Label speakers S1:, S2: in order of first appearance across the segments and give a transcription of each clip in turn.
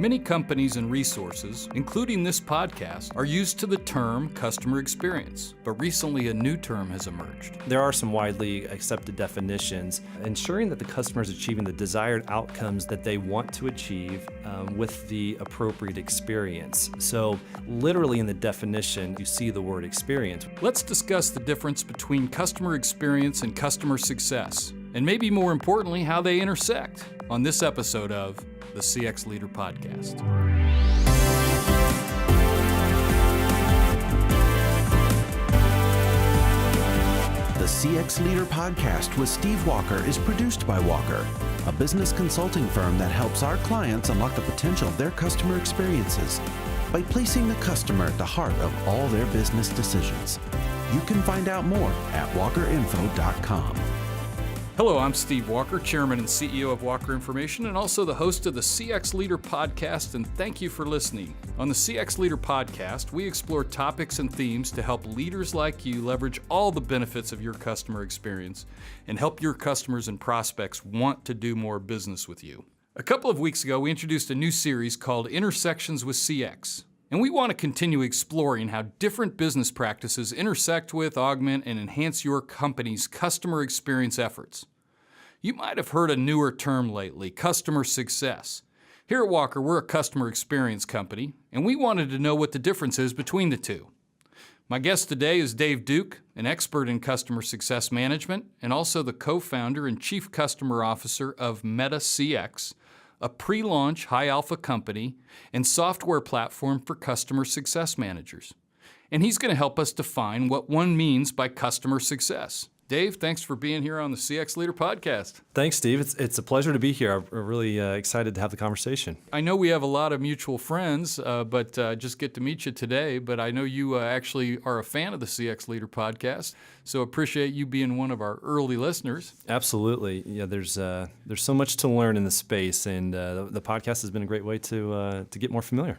S1: Many companies and resources, including this podcast, are used to the term customer experience, but recently a new term has emerged.
S2: There are some widely accepted definitions, ensuring that the customer is achieving the desired outcomes that they want to achieve with the appropriate experience. So literally in the definition, you see the word experience.
S1: Let's discuss the difference between customer experience and customer success, and maybe more importantly, how they intersect on this episode of the CX Leader Podcast.
S3: The CX Leader Podcast with Steve Walker is produced by Walker, a business consulting firm that helps our clients unlock the potential of their customer experiences by placing the customer at the heart of all their business decisions. You can find out more at walkerinfo.com.
S1: Hello, I'm Steve Walker, Chairman and CEO of Walker Information, and also the host of the CX Leader Podcast, and thank you for listening. On the CX Leader Podcast, we explore topics and themes to help leaders like you leverage all the benefits of your customer experience and help your customers and prospects want to do more business with you. A couple of weeks ago, we introduced a new series called Intersections with CX, and we want to continue exploring how different business practices intersect with, augment, and enhance your company's customer experience efforts. You might have heard a newer term lately, customer success. Here at Walker, we're a customer experience company, and we wanted to know what the difference is between the two. My guest today is Dave Duke, an expert in customer success management, and also the co-founder and chief customer officer of MetaCX, a pre-launch high-alpha company and software platform for customer success managers. And he's going to help us define what one means by customer success. Dave, thanks for being here on the CX Leader Podcast.
S2: Thanks, Steve. It's a pleasure to be here. I'm really excited to have the conversation.
S1: I know we have a lot of mutual friends, but just get to meet you today. But I know you actually are a fan of the CX Leader Podcast, so appreciate you being one of our early listeners.
S2: Absolutely. Yeah, there's so much to learn in the space, and the podcast has been a great way to get more familiar.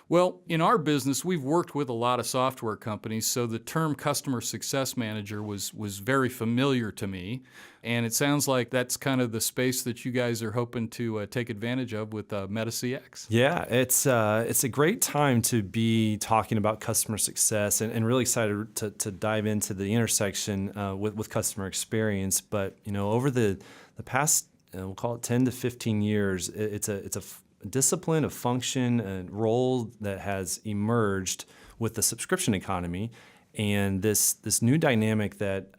S1: Well, in our business, we've worked with a lot of software companies, so the term customer success manager was very familiar to me. And it sounds like that's kind of the space that you guys are hoping to take advantage of with MetaCX.
S2: Yeah, it's a great time to be talking about customer success, and really excited to dive into the intersection with customer experience. But over the past, we'll call it 10 to 15 years, it's a discipline, a function, and role that has emerged with the subscription economy, and this new dynamic that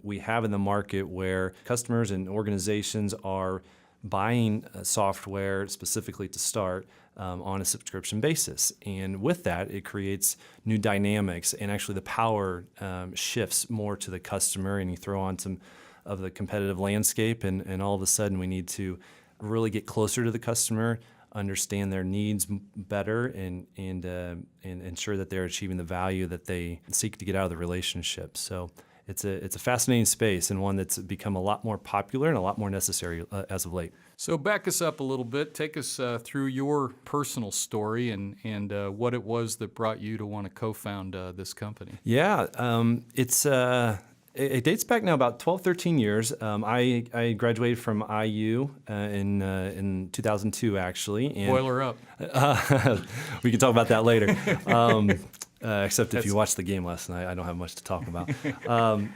S2: we have in the market where customers and organizations are buying software specifically to start on a subscription basis. And with that, it creates new dynamics, and actually the power shifts more to the customer, and you throw on some of the competitive landscape, and all of a sudden we need to really get closer to the customer, understand their needs better, and ensure that they're achieving the value that they seek to get out of the relationship. So it's a fascinating space, and one that's become a lot more popular and a lot more necessary as of late.
S1: So back us up a little bit. Take us through your personal story and what it was that brought you to want to co-found this company.
S2: Yeah, it dates back now about 12, 13 years. I graduated from IU in 2002, actually. And,
S1: boiler up.
S2: We can talk about that later. Except if you watched the game last night, I don't have much to talk about.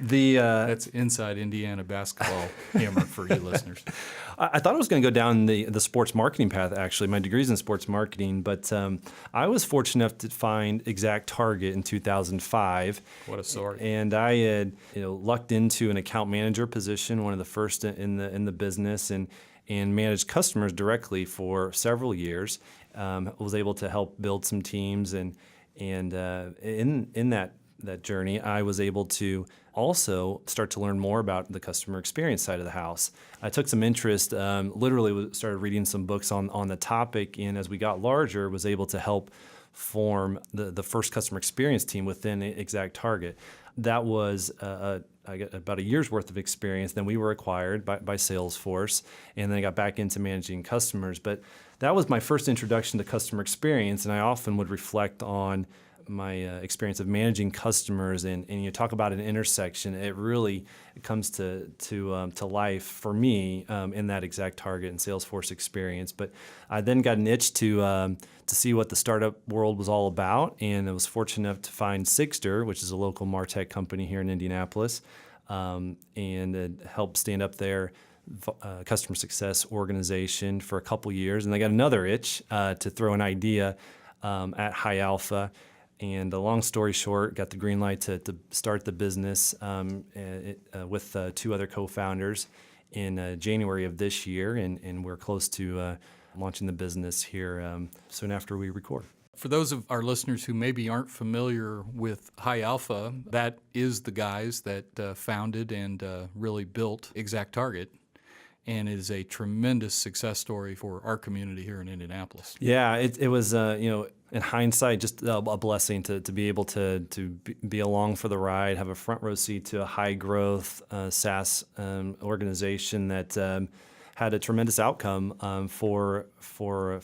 S1: That's inside Indiana basketball hammer for you listeners.
S2: I thought I was going to go down the sports marketing path, actually. My degree's in sports marketing, but I was fortunate enough to find Exacttarget in 2005.
S1: What a story.
S2: And I had lucked into an account manager position, one of the first in the business, and managed customers directly for several years. Was able to help build some teams, and in that journey, I was able to also start to learn more about the customer experience side of the house. I took some interest, literally started reading some books on the topic, and as we got larger, was able to help form the first customer experience team within Exacttarget. That was I got about a year's worth of experience. Then we were acquired by Salesforce, and then I got back into managing customers. But that was my first introduction to customer experience, and I often would reflect on experience of managing customers, and you talk about an intersection, it really comes to life for me in that Exacttarget and Salesforce experience. But I then got an itch to see what the startup world was all about, and I was fortunate enough to find Sigster, which is a local MarTech company here in Indianapolis, and help stand up their customer success organization for a couple years. And I got another itch to throw an idea at High Alpha. And long story short, got the green light to start the business with two other co-founders in January of this year. And we're close to launching the business here soon after we record.
S1: For those of our listeners who maybe aren't familiar with High Alpha, that is the guys that founded and really built Exacttarget, and it is a tremendous success story for our community here in Indianapolis.
S2: Yeah, it was, in hindsight, just a blessing to be able to be along for the ride, have a front row seat to a high growth SaaS organization that had a tremendous outcome for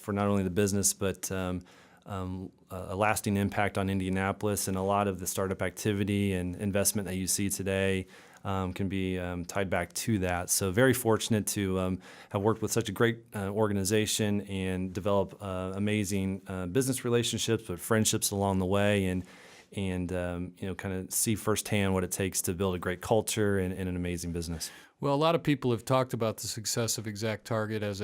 S2: not only the business but a lasting impact on Indianapolis, and a lot of the startup activity and investment that you see today can be tied back to that. So very fortunate to have worked with such a great organization and develop amazing business relationships, but friendships along the way, and kind of see firsthand what it takes to build a great culture and an amazing business.
S1: Well, a lot of people have talked about the success of Exacttarget as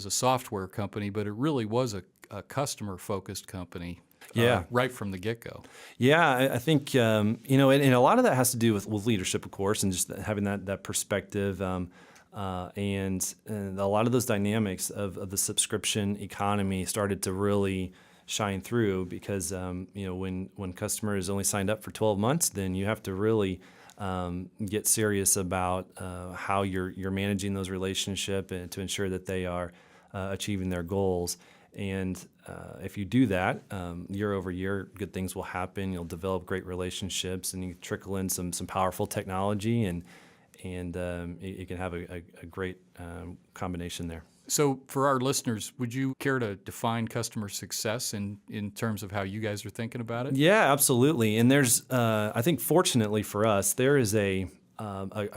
S1: a software company, but it really was a customer-focused company. Right from the get-go.
S2: Yeah, I think, and a lot of that has to do with leadership, of course, and just having that perspective, and a lot of those dynamics of the subscription economy started to really shine through because, when customers only signed up for 12 months, then you have to really get serious about how you're managing those relationships and to ensure that they are achieving their goals. And if you do that, year over year, good things will happen. You'll develop great relationships, and you trickle in some powerful technology, and you can have a great combination there.
S1: So for our listeners, would you care to define customer success in terms of how you guys are thinking about it?
S2: Yeah, absolutely. And there's, I think fortunately for us, there is a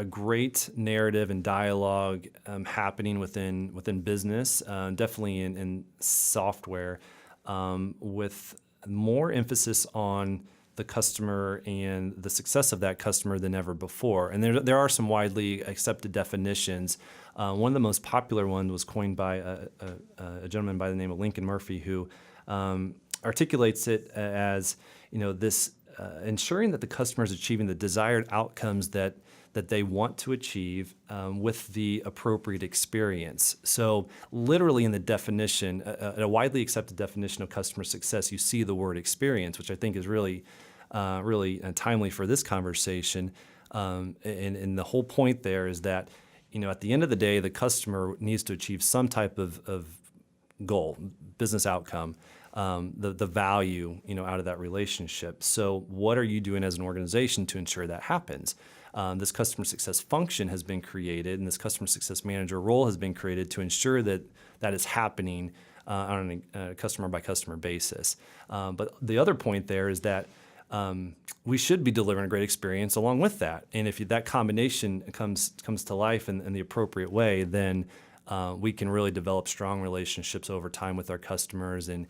S2: great narrative and dialogue happening within business, definitely in software, with more emphasis on the customer and the success of that customer than ever before. And there are some widely accepted definitions. One of the most popular ones was coined by a gentleman by the name of Lincoln Murphy, who articulates it as this ensuring that the customer is achieving the desired outcomes that they want to achieve with the appropriate experience. So literally in the definition, a widely accepted definition of customer success, you see the word experience, which I think is really timely for this conversation. And the whole point there is that, at the end of the day, the customer needs to achieve some type of goal, business outcome, the value, out of that relationship. So what are you doing as an organization to ensure that happens? This customer success function has been created, and this customer success manager role has been created to ensure that is happening on a customer-by-customer basis. But the other point there is that we should be delivering a great experience along with that. And if that combination comes to life in the appropriate way, then we can really develop strong relationships over time with our customers and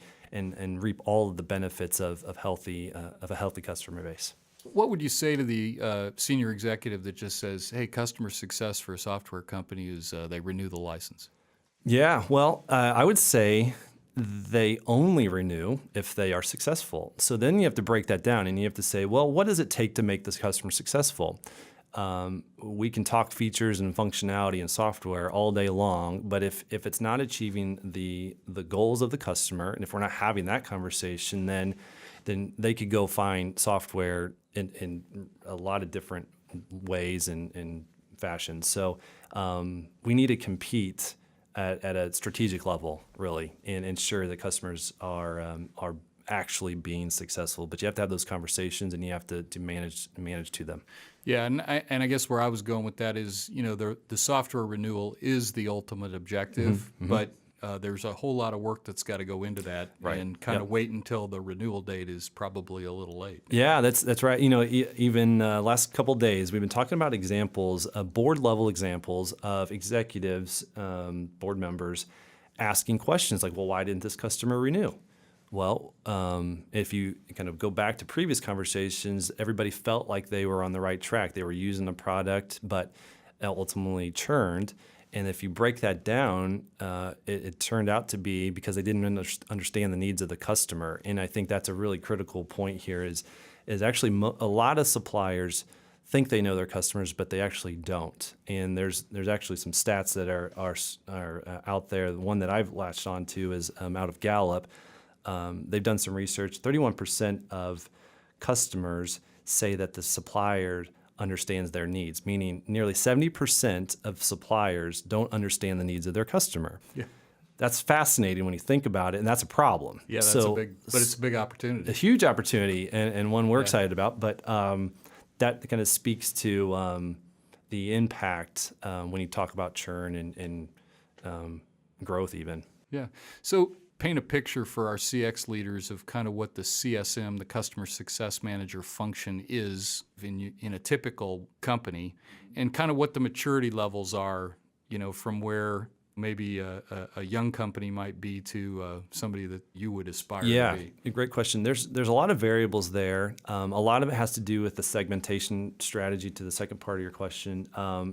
S2: reap all of the benefits of a healthy customer base.
S1: What would you say to the senior executive that just says, hey, customer success for a software company is they renew the license?
S2: Yeah, well, I would say they only renew if they are successful. So then you have to break that down, and you have to say, well, what does it take to make this customer successful? We can talk features and functionality and software all day long, but if it's not achieving the goals of the customer, and if we're not having that conversation, then they could go find software in a lot of different ways and fashions. So we need to compete at a strategic level, really, and ensure that customers are actually being successful. But you have to have those conversations, and you have to manage to them.
S1: Yeah, and I guess where I was going with that is, the software renewal is the ultimate objective, but there's a whole lot of work that's got to go into that,
S2: Right.
S1: and kind of wait until the renewal date is probably a little late.
S2: Yeah, that's right. Even last couple days, we've been talking about examples, board level examples of executives, board members, asking questions like, well, why didn't this customer renew? Well, if you kind of go back to previous conversations, everybody felt like they were on the right track. They were using the product, but ultimately churned. And if you break that down, it turned out to be because they didn't understand the needs of the customer. And I think that's a really critical point here is actually a lot of suppliers think they know their customers, but they actually don't. And there's actually some stats that are out there. The one that I've latched on to is out of Gallup. They've done some research. 31% of customers say that the supplier understands their needs, meaning nearly 70% of suppliers don't understand the needs of their customer.
S1: Yeah.
S2: That's fascinating when you think about it, and that's a problem.
S1: Yeah, that's but it's a big opportunity.
S2: A huge opportunity, and one we're excited about, but that kind of speaks to the impact when you talk about churn and growth even.
S1: Yeah. So paint a picture for our CX leaders of kind of what the CSM, the Customer Success Manager function is in a typical company, and kind of what the maturity levels are, from where maybe a young company might be to somebody that you would aspire to be.
S2: Yeah, great question. There's a lot of variables there. A lot of it has to do with the segmentation strategy to the second part of your question.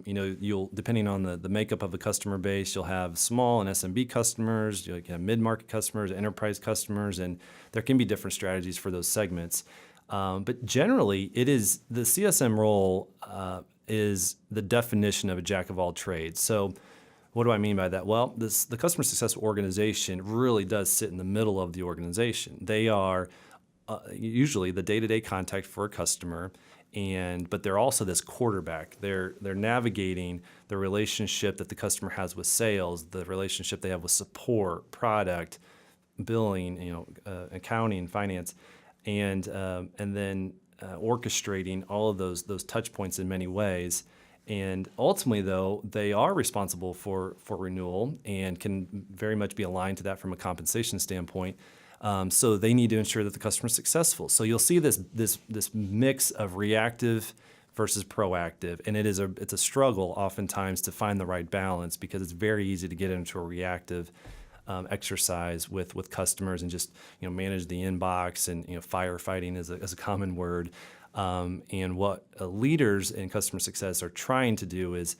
S2: You'll, depending on the makeup of the customer base, you'll have small and SMB customers, you'll have mid-market customers, enterprise customers, and there can be different strategies for those segments. But generally, it is the CSM role is the definition of a jack of all trades. So what do I mean by that? Well, the customer success organization really does sit in the middle of the organization. They are usually the day-to-day contact for a customer, but they're also this quarterback. They're navigating the relationship that the customer has with sales, the relationship they have with support, product, billing, accounting, finance, and then orchestrating all of those touch points in many ways. And ultimately, though, they are responsible for renewal and can very much be aligned to that from a compensation standpoint. So they need to ensure that the customer is successful. So you'll see this mix of reactive versus proactive, and it's a struggle oftentimes to find the right balance because it's very easy to get into a reactive exercise with customers and just manage the inbox, and firefighting is a common word. And what leaders in customer success are trying to do is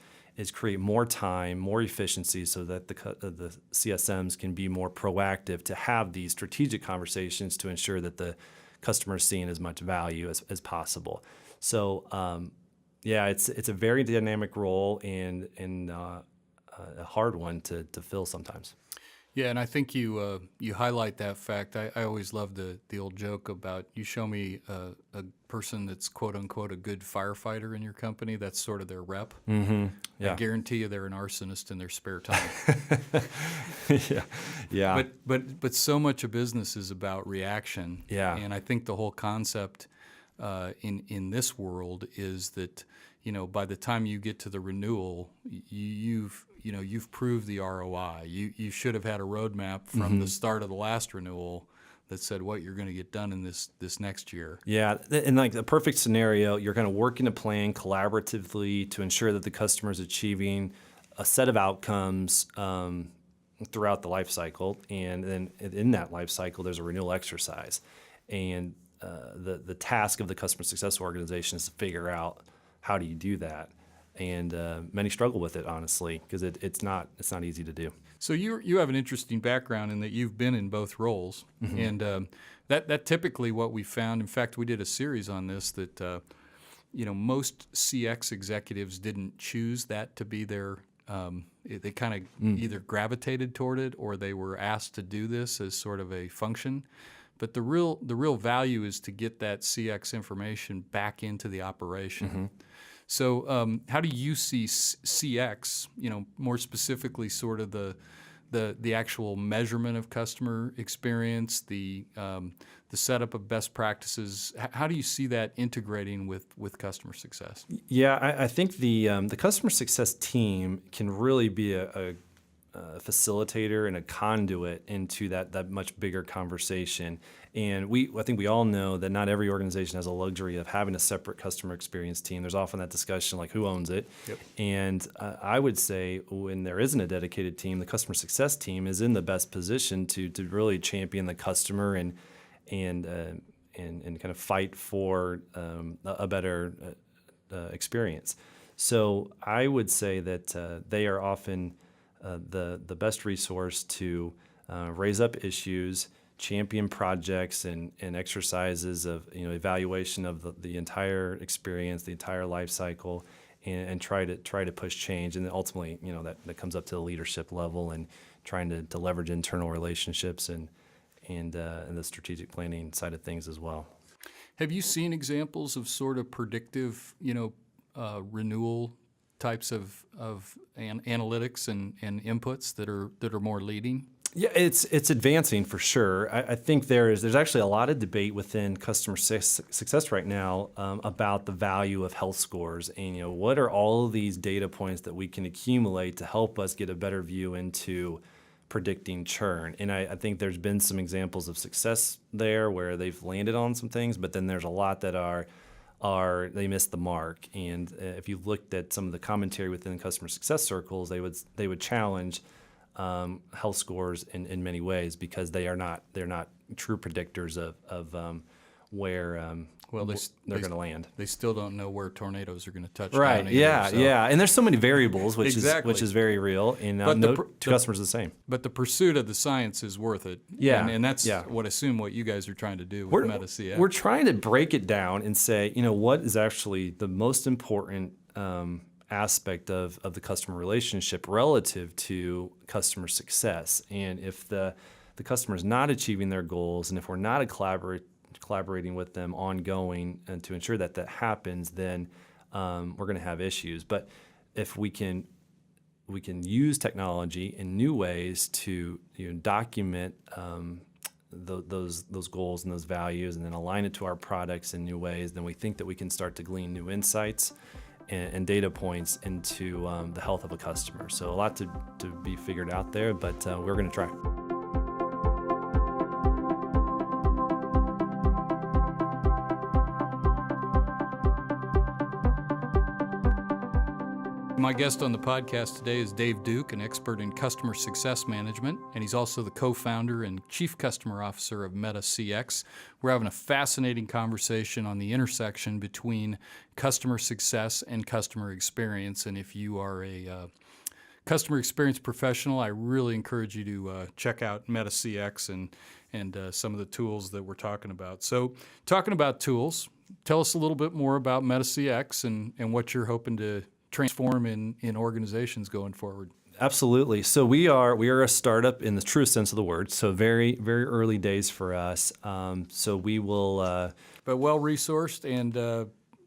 S2: create more time, more efficiency, so that the CSMs can be more proactive to have these strategic conversations to ensure that the customer is seeing as much value as possible. So, it's a very dynamic role and a hard one to fill sometimes.
S1: Yeah, and I think you highlight that fact. I always love the old joke about you show me a person that's quote unquote a good firefighter in your company. That's sort of their rep.
S2: Mm-hmm. Yeah.
S1: I guarantee you they're an arsonist in their spare time.
S2: Yeah.
S1: But so much of business is about reaction.
S2: Yeah.
S1: And I think the whole concept in this world is that by the time you get to the renewal, you've proved the ROI. You should have had a roadmap from the start of the last renewal that said what you're going to get done in this next year. Yeah,
S2: and like the perfect scenario, you're kind of working a plan collaboratively to ensure that the customer is achieving a set of outcomes throughout the life cycle, and then in that life cycle, there's a renewal exercise, and the task of the customer success organization is to figure out how do you do that. And many struggle with it, honestly, because it's not easy to do.
S1: So you have an interesting background in that you've been in both roles, and that typically what we found. In fact, we did a series on this that most CX executives didn't choose that to be their. They kind of either gravitated toward it or they were asked to do this as sort of a function. But the real value is to get that CX information back into the operation. So how do you see CX, more specifically sort of the actual measurement of customer experience, the setup of best practices? How do you see that integrating with customer success?
S2: Yeah, I think the customer success team can really be a facilitator and a conduit into that much bigger conversation. And I think we all know that not every organization has a luxury of having a separate customer experience team. There's often that discussion like who owns it. Yep. And I would say when there isn't a dedicated team, the customer success team is in the best position to really champion the customer and kind of fight for a better experience. So I would say that they are often the best resource to raise up issues, champion projects and exercises of evaluation of the entire experience, the entire life cycle, and try to push change. And then ultimately, that comes up to the leadership level and trying to leverage internal relationships and the strategic planning side of things as well.
S1: Have you seen examples of sort of predictive, renewal types of analytics and inputs that are more leading?
S2: Yeah, it's advancing for sure. I think there's actually a lot of debate within customer success right now about the value of health scores and what are all of these data points that we can accumulate to help us get a better view into predicting churn. And I think there's been some examples of success there where they've landed on some things, but then there's a lot that are they missed the mark. And if you looked at some of the commentary within customer success circles, they would challenge health scores in many ways because they're not true predictors of where they're going to land.
S1: They still don't know where tornadoes are going to touch.
S2: Right?
S1: Down either,
S2: yeah,
S1: so.
S2: yeah. And there's so many variables, which
S1: exactly.
S2: is very real. And two customers are the same.
S1: But the pursuit of the science is worth it.
S2: Yeah,
S1: and that's what you guys are trying to do with MetaCX.
S2: We're trying to break it down and say, what is actually the most important aspect of the customer relationship relative to customer success. And if the customer is not achieving their goals, and if we're not collaborating with them ongoing and to ensure that happens, then we're going to have issues. But if we can use technology in new ways to document those goals and those values, and then align it to our products in new ways, then we think that we can start to glean new insights and data points into the health of a customer. So a lot to be figured out there, but we're going to try.
S1: My guest on the podcast today is Dave Duke, an expert in customer success management, and he's also the co-founder and chief customer officer of MetaCX. We're having a fascinating conversation on the intersection between customer success and customer experience. And if you are a customer experience professional, I really encourage you to check out MetaCX and some of the tools that we're talking about. So, talking about tools, tell us a little bit more about MetaCX and what you're hoping to transform in organizations going forward.
S2: Absolutely. So we are a startup in the true sense of the word. So very, very early days for us. So we will,
S1: but well resourced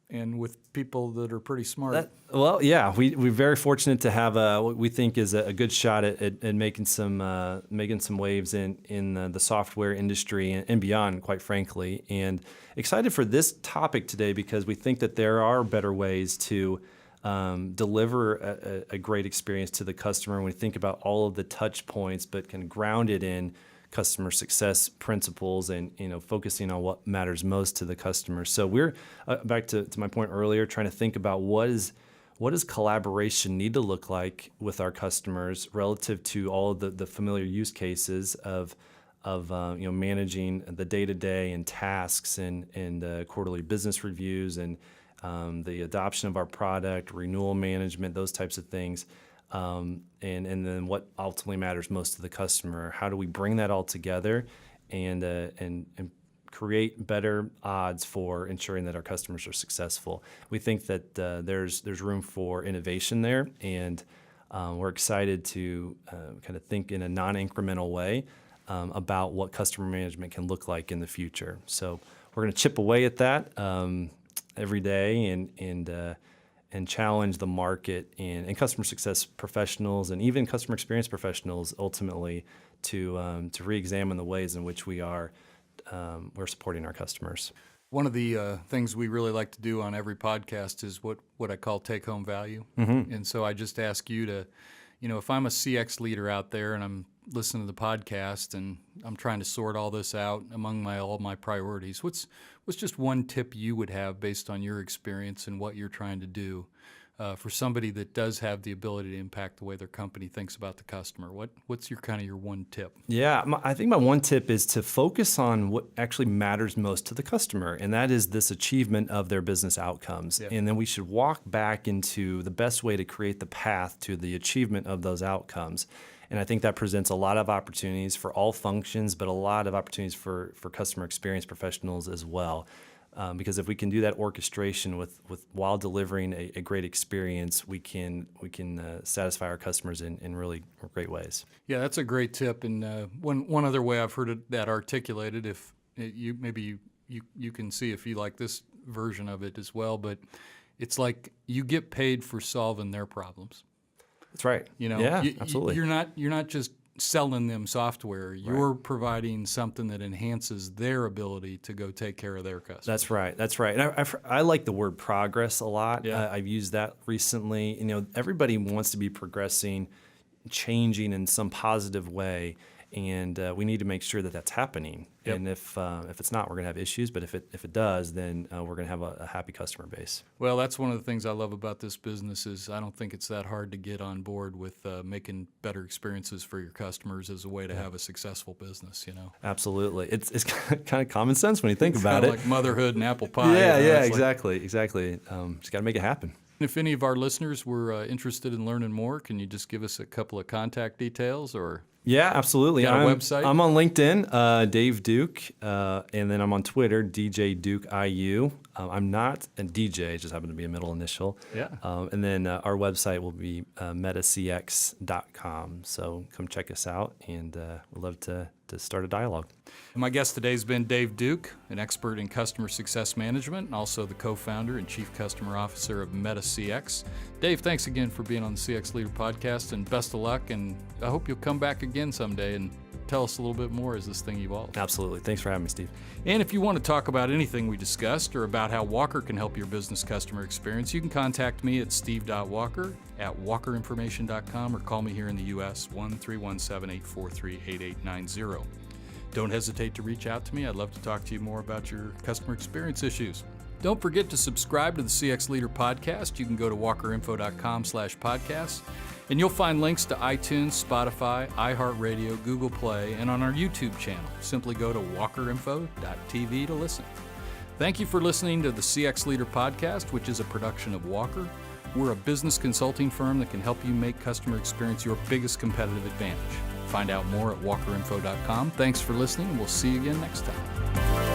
S1: and with people that are pretty smart.
S2: We're very fortunate to have what we think is a good shot at making some waves in the software industry and beyond, quite frankly. And excited for this topic today because we think that there are better ways to deliver a great experience to the customer when we think about all of the touch points, but can ground it in customer success principles and focusing on what matters most to the customer. So we're back to my point earlier, trying to think about what does collaboration need to look like with our customers relative to all of the familiar use cases of managing the day-to-day and tasks and quarterly business reviews and the adoption of our product, renewal management, those types of things, and then what ultimately matters most to the customer. How do we bring that all together and create better odds for ensuring that our customers are successful? We think that there's room for innovation there, and we're excited to kind of think in a non-incremental way about what customer management can look like in the future. So we're going to chip away at that every day and challenge the market and customer success professionals and even customer experience professionals ultimately to re-examine the ways in which we're supporting our customers.
S1: One of the things we really like to do on every podcast is what I call take-home value.
S2: Mm-hmm.
S1: And so I just ask you to, if I'm a CX leader out there and I'm listening to the podcast and I'm trying to sort all this out among all my priorities, what's just one tip you would have based on your experience and what you're trying to do for somebody that does have the ability to impact the way their company thinks about the customer? What's your one tip?
S2: Yeah, I think my one tip is to focus on what actually matters most to the customer, and that is this achievement of their business outcomes. Yeah. And then we should walk back into the best way to create the path to the achievement of those outcomes. And I think that presents a lot of opportunities for all functions, but a lot of opportunities for customer experience professionals as well. Because if we can do that orchestration while delivering a great experience, we can satisfy our customers in really great ways.
S1: Yeah, that's a great tip. And one other way I've heard that articulated, if you can see if you like this version of it as well, but it's like you get paid for solving their problems.
S2: That's right. Yeah, absolutely. You're
S1: not just selling them software. You're providing something that enhances their ability to go take care of their customers.
S2: That's right. And I like the word progress a lot.
S1: Yeah.
S2: I've used that recently. Everybody wants to be progressing, changing in some positive way, and we need to make sure that that's happening. Yep. And if it's not, we're going to have issues. But if it does, then we're going to have a happy customer base.
S1: Well, that's one of the things I love about this business is I don't think it's that hard to get on board with making better experiences for your customers as a way to have a successful business.
S2: Absolutely, it's kind of common sense when you think about it.
S1: Like motherhood and apple pie.
S2: Yeah, exactly. Just got to make it happen.
S1: If any of our listeners were interested in learning more, can you just give us a couple of contact details or?
S2: Yeah, absolutely.
S1: Got a website?
S2: I'm on LinkedIn, Dave Duke, and then I'm on Twitter, DJ Duke IU. I'm not a DJ, it just happened to be a middle initial.
S1: Yeah.
S2: And then our website will be MetaCX.com. So come check us out, and we'd love to start a dialogue.
S1: My guest today has been Dave Duke, an expert in customer success management and also the co-founder and chief customer officer of MetaCX. Dave, thanks again for being on the CX Leader podcast, and best of luck, and I hope you'll come back again someday and tell us a little bit more as this thing evolves.
S2: Absolutely. Thanks for having me, Steve.
S1: And if you want to talk about anything we discussed or about how Walker can help your business customer experience, you can contact me at steve.walker@walkerinformation.com or call me here in the U.S., 1-317-843-8890. Don't hesitate to reach out to me. I'd love to talk to you more about your customer experience issues. Don't forget to subscribe to the CX Leader podcast. You can go to walkerinfo.com/podcasts, and you'll find links to iTunes, Spotify, iHeartRadio, Google Play, and on our YouTube channel. Simply go to walkerinfo.tv to listen. Thank you for listening to the CX Leader podcast, which is a production of Walker. We're a business consulting firm that can help you make customer experience your biggest competitive advantage. Find out more at walkerinfo.com. Thanks for listening, and we'll see you again next time.